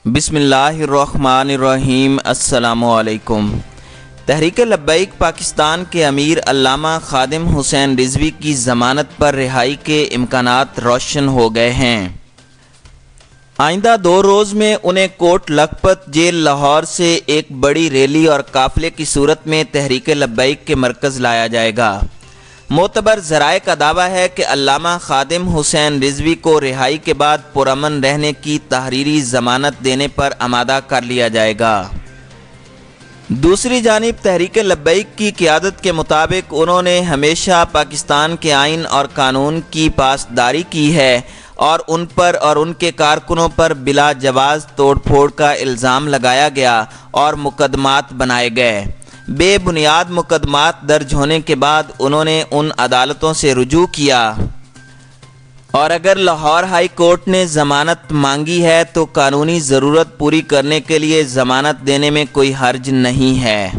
بسم اللہ الرحمن الرحیم۔ السلام علیکم۔ تحریک لبیک پاکستان کے امیر علامہ خادم حسین رضوی کی ضمانت پر رہائی کے امکانات روشن ہو گئے ہیں۔ آئندہ 2 روز میں انہیں کوٹ لکھپت جیل لاہور سے ایک بڑی ریلی اور قافلے کی صورت میں تحریک لبیک کے مرکز لایا جائے گا۔ معتبر ذرائع کا دعویٰ ہے کہ علامہ خادم حسین رضوی کو رہائی کے بعد پرامن رہنے کی تحریری ضمانت دینے پر آمادہ کر لیا جائے گا۔ دوسری جانب تحریک لبیک کی قیادت کے مطابق انہوں نے ہمیشہ پاکستان کے آئین اور قانون کی پاسداری کی ہے اور ان پر اور ان کے کارکنوں پر بلا جواز توڑ پھوڑ کا الزام لگایا گیا اور مقدمات بنائے گئے۔ بے بنیاد مقدمات درج ہونے کے بعد انہوں نے ان عدالتوں سے رجوع کیا اور اگر لاہور ہائی کورٹ نے ضمانت مانگی ہے تو قانونی ضرورت پوری کرنے کے لیے ضمانت دینے میں کوئی حرج نہیں ہے۔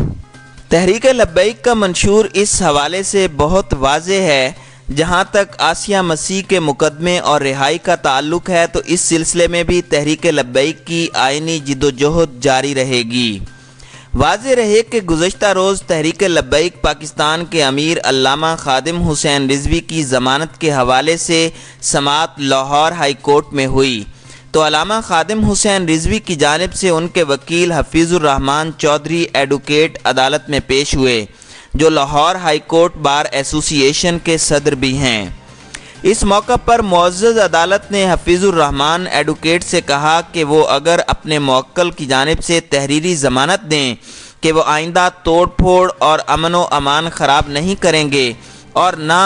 تحریک لبیک کا منشور اس حوالے سے بہت واضح ہے۔ جہاں تک آسیہ مسیح کے مقدمے اور رہائی کا تعلق ہے تو اس سلسلے میں بھی تحریک لبیک کی آئینی جدوجہد جاری رہے گی۔ واضح رہے کہ گزشتہ روز تحریک لبیک پاکستان کے امیر علامہ خادم حسین رضوی کی ضمانت کے حوالے سے سماعت لاہور ہائی کورٹ میں ہوئی تو علامہ خادم حسین رضوی کی جانب سے ان کے وکیل حفیظ الرحمان چودھری ایڈوکیٹ عدالت میں پیش ہوئے، جو لاہور ہائی کورٹ بار ایسوسی ایشن کے صدر بھی ہیں۔ اس موقع پر معزز عدالت نے حفیظ الرحمان ایڈوکیٹ سے کہا کہ وہ اگر اپنے موکل کی جانب سے تحریری ضمانت دیں کہ وہ آئندہ توڑ پھوڑ اور امن و امان خراب نہیں کریں گے اور نہ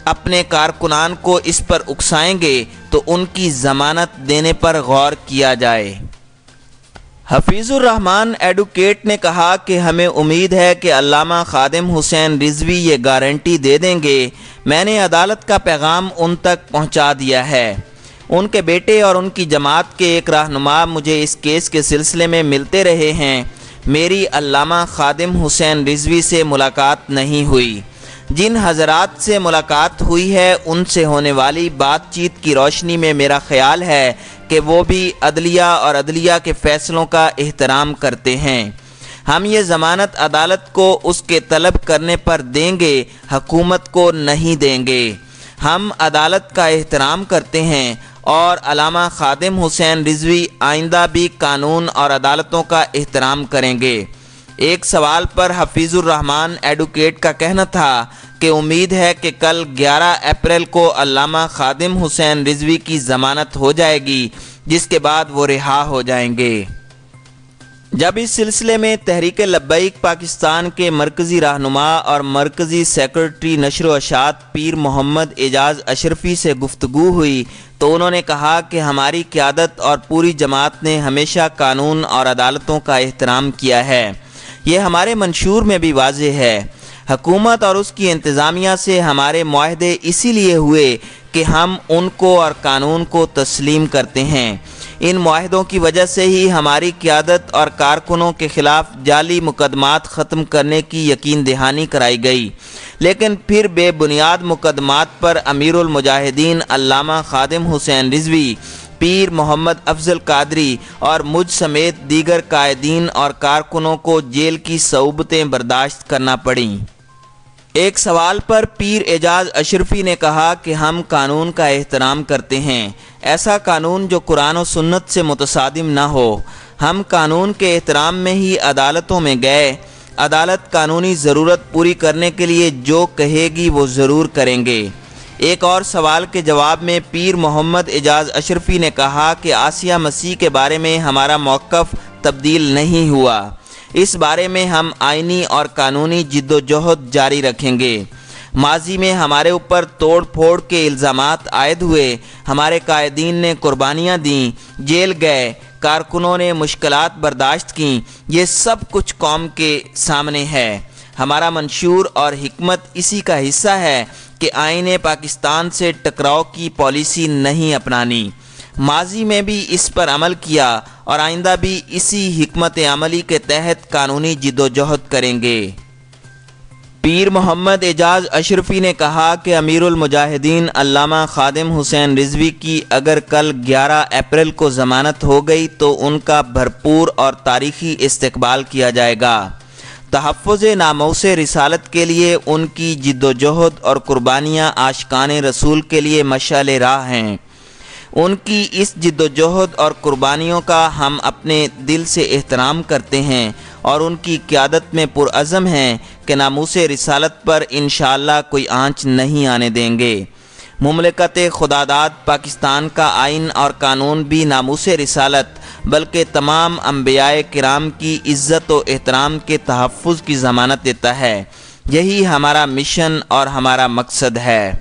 اپنے کارکنان کو اس پر اکسائیں گے تو ان کی ضمانت دینے پر غور کیا جائے۔ حفیظ الرحمان ایڈوکیٹ نے کہا کہ ہمیں امید ہے کہ علامہ خادم حسین رضوی یہ گارنٹی دے دیں گے۔ میں نے عدالت کا پیغام ان تک پہنچا دیا ہے۔ ان کے بیٹے اور ان کی جماعت کے ایک رہنما مجھے اس کیس کے سلسلے میں ملتے رہے ہیں۔ میری علامہ خادم حسین رضوی سے ملاقات نہیں ہوئی۔ جن حضرات سے ملاقات ہوئی ہے ان سے ہونے والی بات چیت کی روشنی میں میرا خیال ہے کہ وہ بھی عدلیہ اور عدلیہ کے فیصلوں کا احترام کرتے ہیں۔ ہم یہ ضمانت عدالت کو اس کے طلب کرنے پر دیں گے، حکومت کو نہیں دیں گے۔ ہم عدالت کا احترام کرتے ہیں اور علامہ خادم حسین رضوی آئندہ بھی قانون اور عدالتوں کا احترام کریں گے۔ ایک سوال پر حفیظ الرحمان ایڈوکیٹ کا کہنا تھا کہ امید ہے کہ کل 11 اپریل کو علامہ خادم حسین رضوی کی ضمانت ہو جائے گی، جس کے بعد وہ رہا ہو جائیں گے۔ جب اس سلسلے میں تحریک لبیک پاکستان کے مرکزی رہنما اور مرکزی سیکرٹری نشر و اشاعت پیر محمد اعجاز اشرفی سے گفتگو ہوئی تو انہوں نے کہا کہ ہماری قیادت اور پوری جماعت نے ہمیشہ قانون اور عدالتوں کا احترام کیا ہے۔ یہ ہمارے منشور میں بھی واضح ہے۔ حکومت اور اس کی انتظامیہ سے ہمارے معاہدے اسی لیے ہوئے کہ ہم ان کو اور قانون کو تسلیم کرتے ہیں۔ ان معاہدوں کی وجہ سے ہی ہماری قیادت اور کارکنوں کے خلاف جعلی مقدمات ختم کرنے کی یقین دہانی کرائی گئی، لیکن پھر بے بنیاد مقدمات پر امیر المجاہدین علامہ خادم حسین رضوی، پیر محمد افضل قادری اور مجھ سمیت دیگر قائدین اور کارکنوں کو جیل کی صعوبتیں برداشت کرنا پڑیں۔ ایک سوال پر پیر اعجاز اشرفی نے کہا کہ ہم قانون کا احترام کرتے ہیں، ایسا قانون جو قرآن و سنت سے متصادم نہ ہو۔ ہم قانون کے احترام میں ہی عدالتوں میں گئے۔ عدالت قانونی ضرورت پوری کرنے کے لیے جو کہے گی وہ ضرور کریں گے۔ ایک اور سوال کے جواب میں پیر محمد اعجاز اشرفی نے کہا کہ آسیہ مسیح کے بارے میں ہمارا موقف تبدیل نہیں ہوا۔ اس بارے میں ہم آئینی اور قانونی جدوجہد جاری رکھیں گے۔ ماضی میں ہمارے اوپر توڑ پھوڑ کے الزامات عائد ہوئے، ہمارے قائدین نے قربانیاں دیں، جیل گئے، کارکنوں نے مشکلات برداشت کیں، یہ سب کچھ قوم کے سامنے ہے۔ ہمارا منشور اور حکمت اسی کا حصہ ہے کہ آئین پاکستان سے ٹکراؤ کی پالیسی نہیں اپنانی۔ ماضی میں بھی اس پر عمل کیا اور آئندہ بھی اسی حکمت عملی کے تحت قانونی جدوجہد کریں گے۔ پیر محمد اعجاز اشرفی نے کہا کہ امیر المجاہدین علامہ خادم حسین رضوی کی اگر کل 11 اپریل کو ضمانت ہو گئی تو ان کا بھرپور اور تاریخی استقبال کیا جائے گا۔ تحفظ ناموس رسالت کے لیے ان کی جد و جہد اور قربانیاں عاشقان رسول کے لیے مشعل راہ ہیں۔ ان کی اس جد و جہد اور قربانیوں کا ہم اپنے دل سے احترام کرتے ہیں اور ان کی قیادت میں پرعزم ہیں کہ ناموس رسالت پر انشاءاللہ کوئی آنچ نہیں آنے دیں گے۔ مملکت خداداد پاکستان کا آئین اور قانون بھی ناموس رسالت بلکہ تمام انبیاء کرام کی عزت و احترام کے تحفظ کی ضمانت دیتا ہے۔ یہی ہمارا مشن اور ہمارا مقصد ہے۔